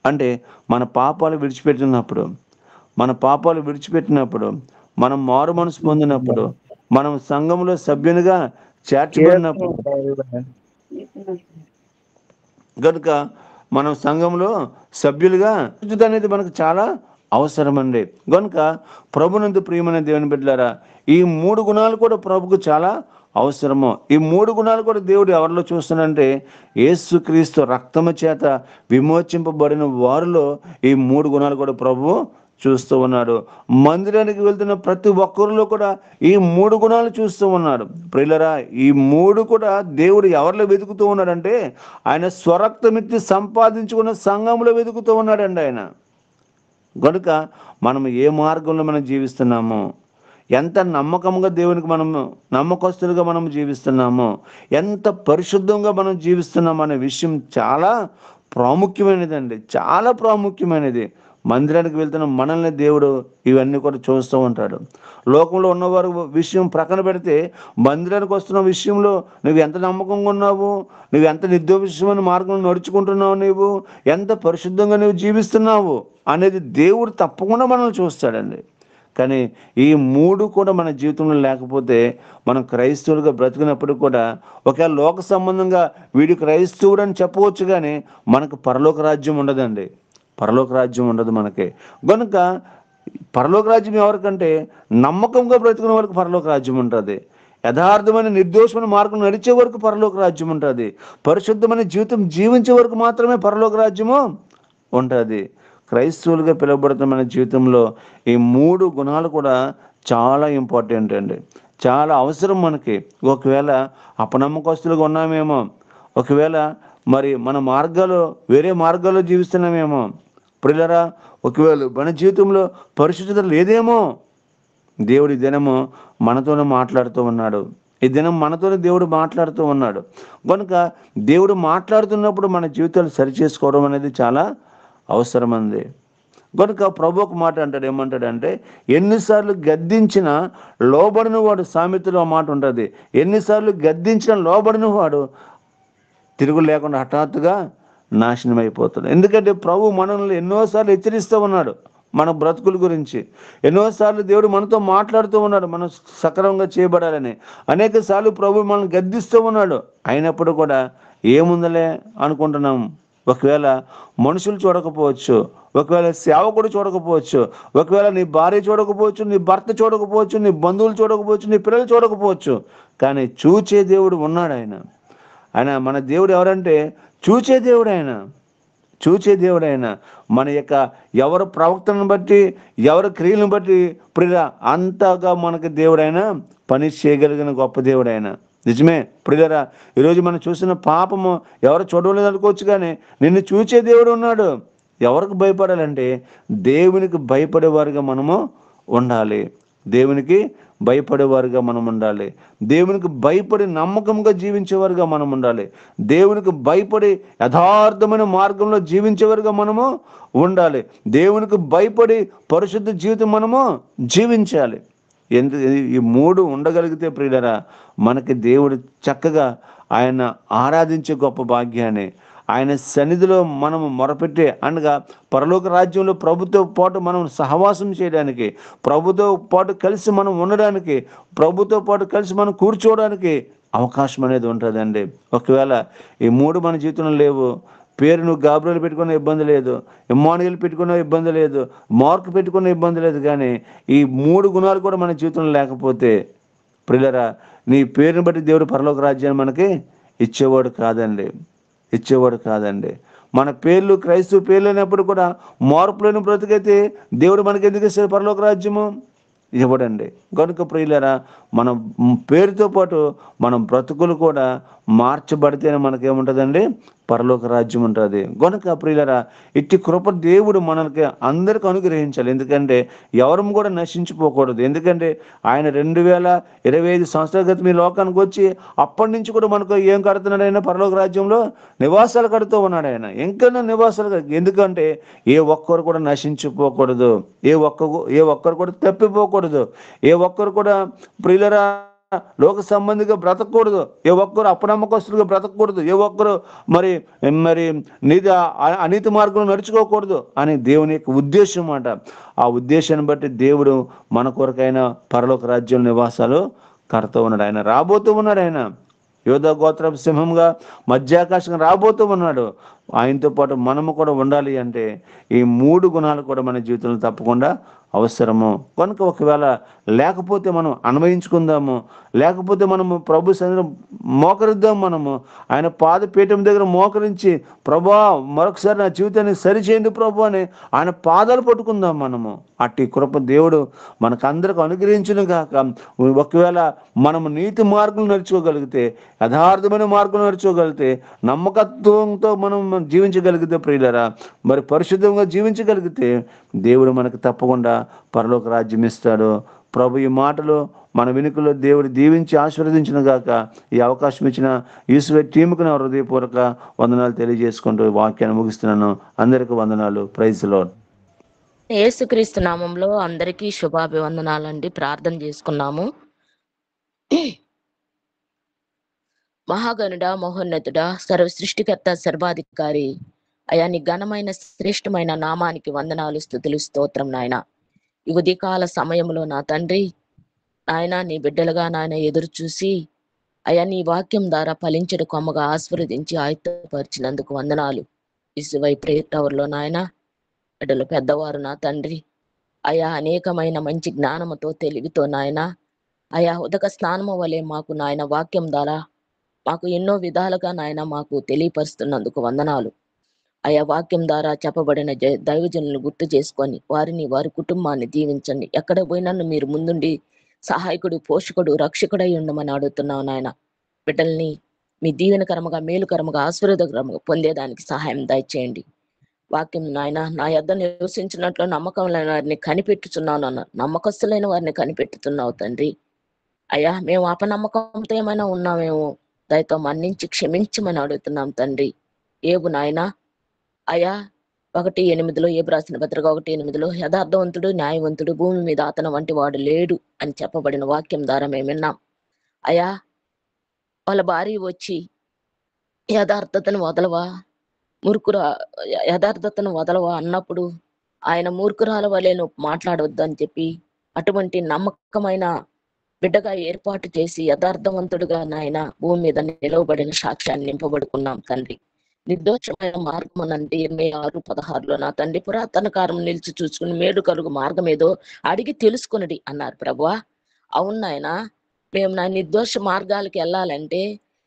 అంటే మన పాపాలు విడిచిపెట్టినప్పుడు, మనం మారు మనసు పొందినప్పుడు, మనం సంఘంలో సభ్యునిగా చేర్చబడినప్పుడు. కనుక మనం సంఘంలో సభ్యులుగా అనేది మనకు చాలా అవసరం అండి. కనుక ప్రభునందు ప్రియమైన దేవుని బిడ్డలారా, ఈ 3 గుణాలు కూడా ప్రభుకు చాలా అవసరమో ఈ 3 గుణాలు కూడా దేవుడు ఎవరిలో చూస్తున్నాడంటే యేసుక్రీస్తు రక్తము చేత విమోచింపబడిన వారిలో ఈ 3 గుణాలు కూడా ప్రభువు చూస్తూ ఉన్నాడు. మందిరానికి వెళ్తున్న ప్రతి ఒక్కరిలో కూడా ఈ 3 గుణాలు చూస్తూ ఉన్నాడు. ప్రియులరా, ఈ 3 కూడా దేవుడు ఎవరిలో వెతుకుతూ ఉన్నాడంటే ఆయన స్వరక్తమిచ్చి సంపాదించుకున్న సంఘంలో వెతుకుతూ ఉన్నాడండి ఆయన. కనుక మనం ఏ మార్గంలో మనం జీవిస్తున్నామో, ఎంత నమ్మకంగా దేవునికి మనము నమ్మకస్తులుగా మనం జీవిస్తున్నామో, ఎంత పరిశుద్ధంగా మనం జీవిస్తున్నామో అనే విషయం చాలా ప్రాముఖ్యమైనదండి, చాలా ప్రాముఖ్యమైనది. మందిరానికి వెళ్తున్న మనల్ని దేవుడు ఇవన్నీ కూడా చూస్తూ ఉంటాడు. లోకంలో ఉన్నవారు విషయం ప్రక్కన పెడితే మందిరానికి వస్తున్న విషయంలో నువ్వు ఎంత నమ్మకంగా ఉన్నావు, నువ్వు ఎంత నిర్దోషమైన మార్గంలో నడుచుకుంటున్నావు, నువ్వు ఎంత పరిశుద్ధంగా నువ్వు జీవిస్తున్నావు అనేది దేవుడు తప్పకుండా మనల్ని చూస్తాడండి. కానీ ఈ 3 కూడా మన జీవితంలో లేకపోతే మనం క్రైస్తవులుగా బ్రతికినప్పుడు కూడా ఒకవేళ లోక సంబంధంగా వీడి క్రైస్తవుడు అని చెప్పవచ్చు, కానీ మనకు పరలోక రాజ్యం ఉండదండి. పరలోక రాజ్యం ఉండదు మనకి. కనుక పరలోక రాజ్యం ఎవరికంటే నమ్మకంగా బ్రతికిన వరకు పరలోక రాజ్యం ఉంటుంది. యథార్థమైన నిర్దోషమైన మార్గం నడిచే వరకు పరలోక రాజ్యం ఉంటుంది. పరిశుద్ధమైన జీవితం జీవించే వరకు మాత్రమే పరలోక రాజ్యము ఉంటుంది. క్రైస్తవులుగా పిలువబడుతున్న మన జీవితంలో ఈ 3 గుణాలు కూడా చాలా ఇంపార్టెంట్ అండి, చాలా అవసరం మనకి. ఒకవేళ అపనమ్మకస్తులుగా ఉన్నామేమో, ఒకవేళ మరి మన మార్గాలు వేరే మార్గాల్లో జీవిస్తున్నామేమో, ప్రియులరా, ఒకవేళ మన జీవితంలో పరిశుద్ధత లేదేమో, దేవుడి దినము మనతోనే మాట్లాడుతూ ఉన్నాడు. ఈ దినం మనతోనే దేవుడు మాట్లాడుతూ ఉన్నాడు. కనుక దేవుడు మాట్లాడుతున్నప్పుడు మన జీవితాలు సరిచేసుకోవడం అనేది చాలా అవసరమంది. కనుక ప్రభు ఒక మాట అంటాడు, ఏమంటాడంటే ఎన్నిసార్లు గద్దించినా లోబడిన వాడు, సామెతలో మాట ఉంటుంది, ఎన్నిసార్లు గద్దించినా లోబడిన వాడు తిరుగు లేకుండా హఠాత్తుగా నాశనం అయిపోతాడు. ఎందుకంటే ప్రభు మనల్ని ఎన్నోసార్లు హెచ్చరిస్తూ ఉన్నాడు మన బ్రతుకుల గురించి. ఎన్నోసార్లు దేవుడు మనతో మాట్లాడుతూ ఉన్నాడు మనం సక్రమంగా చేయబడాలని. అనేక సార్లు ప్రభు మనల్ని గద్దిస్తూ ఉన్నాడు. అయినప్పుడు కూడా ఏముందలే అనుకుంటున్నాం. ఒకవేళ మనుషులు చూడకపోవచ్చు, ఒకవేళ సేవకుడు చూడకపోవచ్చు, ఒకవేళ నీ భార్య చూడకపోవచ్చు, నీ భర్త చూడకపోవచ్చు, నీ బంధువులు చూడకపోవచ్చు, నీ పిల్లలు చూడకపోవచ్చు, కానీ చూచే దేవుడు ఉన్నాడు. ఆయన మన దేవుడు ఎవరంటే చూచే దేవుడు. చూచే దేవుడు. మన యొక్క ఎవరి ప్రవక్తను బట్టి, ఎవరి క్రియలను బట్టి ప్రియ అంతగా మనకి దేవుడైనా పని చేయగలిగిన గొప్ప దేవుడైనా. నిజమే ప్రియులరా, ఈరోజు మనం చూసిన పాపము ఎవరు చూడలేదు అనుకోవచ్చు, కానీ నిన్ను చూచే దేవుడు ఉన్నాడు. ఎవరికి భయపడాలంటే దేవునికి భయపడేవారుగా మనము ఉండాలి. దేవునికి భయపడేవారుగా మనం ఉండాలి. దేవునికి భయపడి నమ్మకంగా జీవించేవారుగా మనం ఉండాలి. దేవునికి భయపడి యథార్థమైన మార్గంలో జీవించేవారుగా మనము ఉండాలి. దేవునికి భయపడి పరిశుద్ధ జీవితం మనము జీవించాలి. ఈ 3 ఉండగలిగితే ప్రియులరా, మనకి దేవుడు చక్కగా ఆయన ఆరాధించే గొప్ప భాగ్యాన్ని, ఆయన సన్నిధిలో మనము మొరపెట్టే అనగా పరలోక రాజ్యంలో ప్రభుతో పాటు మనం సహవాసం చేయడానికి, ప్రభుతో పాటు కలిసి మనం ఉండడానికి, ప్రభుతో పాటు కలిసి మనం కూర్చోవడానికి అవకాశం అనేది ఉంటుందండి. ఒకవేళ ఈ 3 మన జీవితంలో లేవు, పేరు నువ్వు గాబ్రియలు పెట్టుకున్న ఇబ్బంది లేదు, ఇమ్మానుయేలు పెట్టుకున్న ఇబ్బంది లేదు, మార్క్ పెట్టుకున్న ఇబ్బంది లేదు, కానీ ఈ 3 గుణాలు కూడా మన జీవితంలో లేకపోతే ప్రియులరా, నీ పేరుని బట్టి దేవుడు పరలోక రాజ్యాన్ని మనకి ఇచ్చేవాడు కాదండి. మన పేర్లు క్రైస్తవ పేర్లు అయినప్పుడు కూడా మార్పులేని బ్రతుకైతే దేవుడు మనకి ఎందుకు ఇస్తాడు పరలోక రాజ్యము? ఇవ్వడండి. కనుక ప్రియులరా, మన పేరుతో పాటు మన బ్రతుకులు కూడా మార్చబడితేనే మనకేముంటుందండి? పరలోక రాజ్యం ఉంటుంది. కనుక ప్రియులరా, ఇట్టి కృప దేవుడు మనకి అందరికి అనుగ్రహించాలి. ఎందుకంటే ఎవరు కూడా నశించిపోకూడదు. ఎందుకంటే ఆయన 2025 సంవత్సరాల క్రితం ఈ లోకానికి వచ్చి అప్పటి నుంచి కూడా మనకు ఏం కడుతున్నాడు? ఆయన పరలోక రాజ్యంలో నివాసాలు కడుతూ ఉన్నాడు. ఆయన ఇంకా నివాసాలు, ఎందుకంటే ఏ ఒక్కరు కూడా నశించిపోకూడదు, ఏ ఒక్కరు కూడా తప్పిపోకూడదు, ఏ ఒక్కరు కూడా ప్రియులరా లోక సంబంధిగా బ్రతకూడదు, ఏ ఒక్కరు అపనమ్మకస్తులుగా బ్రతకూడదు, ఏ ఒక్కరు మరి అనీతి మార్గంలో నడుచుకోకూడదు అని దేవుని యొక్క ఉద్దేశం మాట. ఆ ఉద్దేశాన్ని బట్టి దేవుడు మన కొరకైనా పరలోక రాజ్యం నివాసాలు కడుతూ ఉన్నాడు. ఆయన రాబోతూ ఉన్నాడు. ఆయన యోధా గోత్ర సింహంగా మధ్యాకాశంగా రాబోతూ ఉన్నాడు. ఆయనతో పాటు మనము కూడా ఉండాలి అంటే ఈ 3 గుణాలు కూడా మన జీవితంలో తప్పకుండా అవసరము. కనుక ఒకవేళ లేకపోతే మనం అన్వయించుకుందాము. లేకపోతే మనము ప్రభు సన్నిధిలో మోకరిద్దాం మనము. ఆయన పాదపీఠం దగ్గర మోకరించి, ప్రభువా మరొకసారి నా జీవితాన్ని సరిచేయండి ప్రభు అని ఆయన పాదాలు పట్టుకుందాం మనము. అట్టి కృప దేవుడు మనకందరికి అనుగ్రహించును గాక. ఒకవేళ మనము నీతి మార్గం నడుచుకోగలిగితే, యథార్థమైన మార్గం నడుచుకోగలిగితే, నమ్మకత్వంతో మనం జీవించగలిగితే ప్రియులరా, మరి పరిశుద్ధంగా జీవించగలిగితే దేవుడు మనకు తప్పకుండా పరలోక రాజ్యం ఇస్తాడు. ప్రభు ఈ మాటలు మన వెనుకలో దేవుడు దీవించి ఆశీర్వదించిన గాక. ఈ అవకాశం ఇచ్చిన యూసుఫ్ టీముకు నా హృదయపూర్వక వందనాలు తెలియజేసుకుంటూ వాక్యాన్ని ముగిస్తున్నాను. అందరికీ వందనాలు. Praise Lord. యేసుక్రీస్తు నామంలో అందరికీ శుభాభివందనాలండి. ప్రార్థన చేసుకున్నాము. మహాగణుడ, మహోన్నతుడ, సర్వ సృష్టికర్త, సర్వాధికారి అయా నీ ఘనమైన శ్రేష్టమైన నామానికి వందనాలు, స్తుతులు, స్తోత్రం నాయన. ఈ ఉదయకాల సమయంలో నా తండ్రి ఆయన నీ బిడ్డలుగా నాయన ఎదురు చూసి అయా నీ వాక్యం ద్వారా ఫలించడు కొమ్మగా ఆశీర్వదించి ఆయుధపరిచినందుకు వందనాలు. ఇసువై ప్రేయర్ టవర్ లో నాయన బిడ్డలు పెద్దవారు నా తండ్రి అయా అనేకమైన మంచి జ్ఞానముతో తెలివితో నాయన అయా ఉదక స్నానము వలె మాకు నాయన వాక్యం ద్వారా మాకు ఎన్నో విధాలుగా నాయన మాకు తెలియపరుస్తున్నందుకు వందనాలు. అయా వాక్యం ద్వారా చెప్పబడిన దైవజనులను గుర్తు చేసుకొని వారిని వారి కుటుంబాన్ని దీవించండి. ఎక్కడ పోయినన్ను మీరు ముందుండి సహాయకుడు, పోషకుడు, రక్షకుడై ఉండమని అడుగుతున్నావు నాయన. బిడ్డల్ని మీ దీవెనకరముగా, మేలుకరముగా, ఆశీర్వాదకరముగా పొందేదానికి సహాయం దయచేయండి. వాక్యం నాయన నా యొద్ద నివసించినట్లు నమ్మకం వారిని కనిపెట్టుచున్నాను అన్న నమ్మకస్తులైన వారిని కనిపెట్టుతున్నావు తండ్రి. అయ్యా మేము అపనమ్మకంతో ఏమైనా ఉన్నామేమో దయతో మన్నించి క్షమించమని అడుగుతున్నాం తండ్రి. ఏబు నాయన అయా 1:8 ఏబు రాసిన పత్రిక 1:8 యథార్థవంతుడు, న్యాయవంతుడు భూమి మీద అతను వంటి వాడు లేడు అని చెప్పబడిన వాక్యం ద్వారా మేము విన్నాం. అయా వాళ్ళ భార్య వచ్చి యథార్థతను వదలవా, యథార్థతను వదలవా అన్నప్పుడు ఆయన మూర్ఖురాల వలె నువ్వు మాట్లాడవద్దు అని చెప్పి అటువంటి నమ్మకమైన బిడ్డగా ఏర్పాటు చేసి యథార్థవంతుడుగా నాయన భూమి మీద నిలవబడిన సాక్ష్యాన్ని నింపబడుకున్నాం తండ్రి. నిర్దోషమైన మార్గం అంటే 26:16 నా తండ్రి పురాతన కాలం నిలిచి చూసుకుని మేడు కలుగు మార్గం ఏదో అడిగి తెలుసుకునడి అన్నారు ప్రభువా. అవును నాయన, మేము నా నిర్దోష మార్గాలకి వెళ్ళాలంటే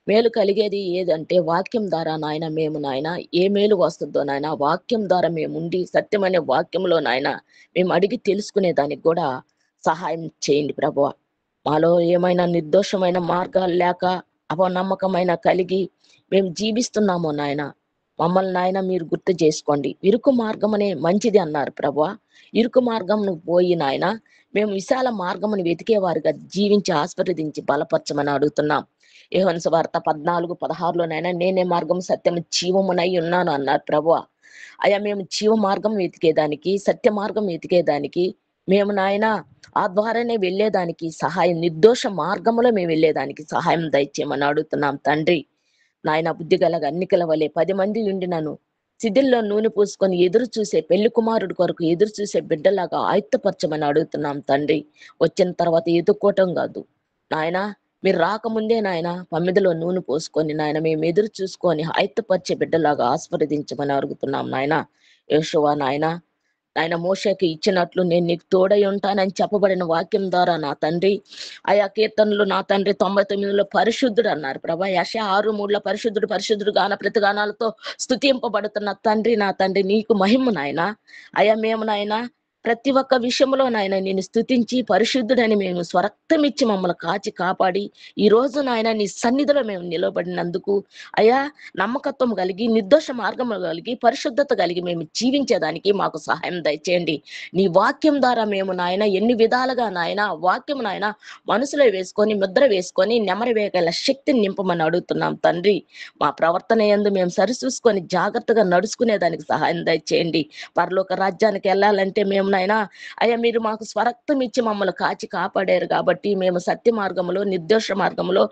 మేలు కలిగేది ఏదంటే వాక్యం ద్వారా నాయన. మేము నాయన ఏ మేలు వస్తుందో నాయన వాక్యం ద్వారా మేము ఉండి సత్యమనే వాక్యంలో నాయన మేము అడిగి తెలుసుకునే దానికి కూడా సహాయం చేయండి ప్రభువా. మాలో ఏమైనా నిర్దోషమైన మార్గాలు లేక అపనమ్మకమైన కలిగి మేము జీవిస్తున్నామో నాయన మమ్మల్ని నాయన మీరు గుర్తు చేసుకోండి. ఇరుకు మార్గం అనే మంచిది అన్నారు ప్రభువా. ఇరుకు మార్గం పోయి నాయన మేము విశాల మార్గమును వెతికేవారుగా జీవించి ఆశీర్వదించి బలపరచమని అడుగుతున్నాం. యోహాను సువార్త 14:16 నేనే మార్గం, సత్యం, జీవమునై ఉన్నాను అన్నారు ప్రభువా. అయ్యా మేము జీవ మార్గం వెతికేదానికి, సత్య మార్గం వెతికేదానికి మేము నాయన ఆ ద్వారానే వెళ్ళేదానికి సహాయం, నిర్దోష మార్గంలో మేము వెళ్ళేదానికి సహాయం దయచేయమని అడుగుతున్నాం తండ్రి. నాయన బుద్ధి గలగా అన్నికల వలె 10 మంది ఉండినను సిద్ధుల్లో నూనె పూసుకొని ఎదురు చూసే పెళ్లి కుమారుడి కొరకు ఎదురు చూసే బిడ్డలాగా ఆయుత్తపరచమని అడుగుతున్నాం తండ్రి. వచ్చిన తర్వాత ఎదుర్కోవటం కాదు నాయన, మీరు రాకముందే నాయన పమ్మిదిలో నూనె పోసుకొని నాయన మేము ఎదురు చూసుకొని ఆయుత్తపరిచే బిడ్డలాగా ఆస్వాదించమని అడుగుతున్నాం నాయన. యోషువ నాయన మోషేకి ఇచ్చినట్లు నేను నీకు తోడై ఉంటానని చెప్పబడిన వాక్యం ద్వారా నా తండ్రి ఆయా కీర్తనలు నా తండ్రి 99లో పరిశుద్ధుడు అన్నారు ప్రభా. యెషయా 6:3 పరిశుద్ధుడు పరిశుద్ధుడు గాన ప్రతిగానాలతో స్తుతింపబడుతున్న తండ్రి నా తండ్రి నీకు మహిమ నాయన. అయా మేము నాయన ప్రతి ఒక్క విషయంలో నాయన నేను స్తుతించి పరిశుద్ధుడని మేము స్వరక్తం ఇచ్చి మమ్మల్ని కాచి కాపాడి ఈ రోజు నాయన నీ సన్నిధిలో మేము నిలబడినందుకు అయా నమ్మకత్వం కలిగి, నిర్దోష మార్గం కలిగి, పరిశుద్ధత కలిగి మేము జీవించేదానికి మాకు సహాయం దయచేయండి. నీ వాక్యం ద్వారా మేము నాయన ఎన్ని విధాలుగా నాయన వాక్యం నాయన మనసులో వేసుకొని ముద్ర వేసుకొని నెమరి వేయగల శక్తిని నింపమని అడుగుతున్నాం తండ్రి. మా ప్రవర్తన యందు మేము సరిచూసుకొని జాగ్రత్తగా నడుచుకునే దానికి సహాయం దయచేయండి. పరలోక రాజ్యానికి వెళ్ళాలంటే మేము నాయన అయ్యా మీరు మాకు స్వరక్తం ఇచ్చి మమ్మల్ని కాచి కాపాడారు కాబట్టి మేము సత్య మార్గంలో, నిర్దోష మార్గంలో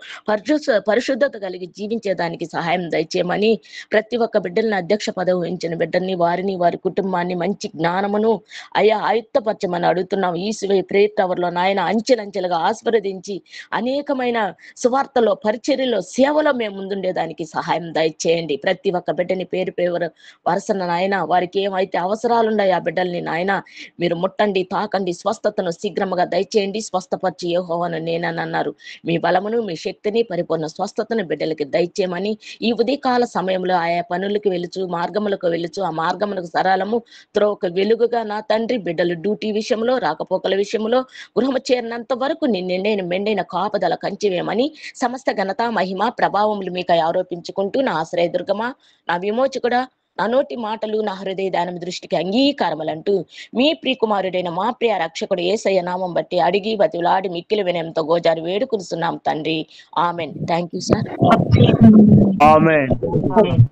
పరిశుద్ధత కలిగి జీవించేదానికి సహాయం దయచేయమని ప్రతి ఒక్క బిడ్డల్ని అధ్యక్ష పదవి వహించిన బిడ్డల్ని వారిని వారి కుటుంబాన్ని మంచి జ్ఞానమును అయ్యా ఆయుత్తపరచమని అడుగుతున్నాం. ఈసువై ప్రేయర్ టవర్ లో నాయన అంచెలంచెలుగా ఆస్వాదించి అనేకమైన సువార్తలో, పరిచర్యలో, సేవలో మేము ముందుండేదానికి సహాయం దయచేయండి. ప్రతి ఒక్క బిడ్డని పేరు పేరు వరుసన నాయన వారికి ఏమైతే అవసరాలున్నాయో ఆ బిడ్డల్ని నాయన మీరు ముట్టండి, తాకండి, స్వస్థతను శీఘ్రముగా దయచేయండి, స్వస్థపరిచి యెహోవాను నేనని అన్నారు. మీ బలమును, మీ శక్తిని, పరిపూర్ణ స్వస్థతను బిడ్డలకి దయచేయమని ఈ ఉదయకాల సమయంలో ఆయా పనులకు వెలుచు, మార్గములకు వెలుచు, ఆ మార్గములకు సరళము త్రోక వెలుగుగా నా తండ్రి బిడ్డలు డ్యూటీ విషయంలో, రాకపోకల విషయంలో, గృహము చేరినంత వరకు నిండైన మెండైన కాపుదల కంచివేయమని సమస్త ఘనత, మహిమ, ప్రభావములు మీకు ఆరోపించుకుంటూ నా ఆశ్రయదుర్గమా, నా విమోచకుడా, నా నోటి మాటలు నా హృదయ దానం దృష్టికి అంగీకారములంటూ మీ ప్రియకుమారుడైన మా ప్రియ రక్షకుడు యేసయ్య నామం బట్టి అడిగి బతిలాడి మిక్కిలి వినయంతో గోజారి వేడుకొనుచున్నాం తండ్రి. Amen. Thank you sir. Amen.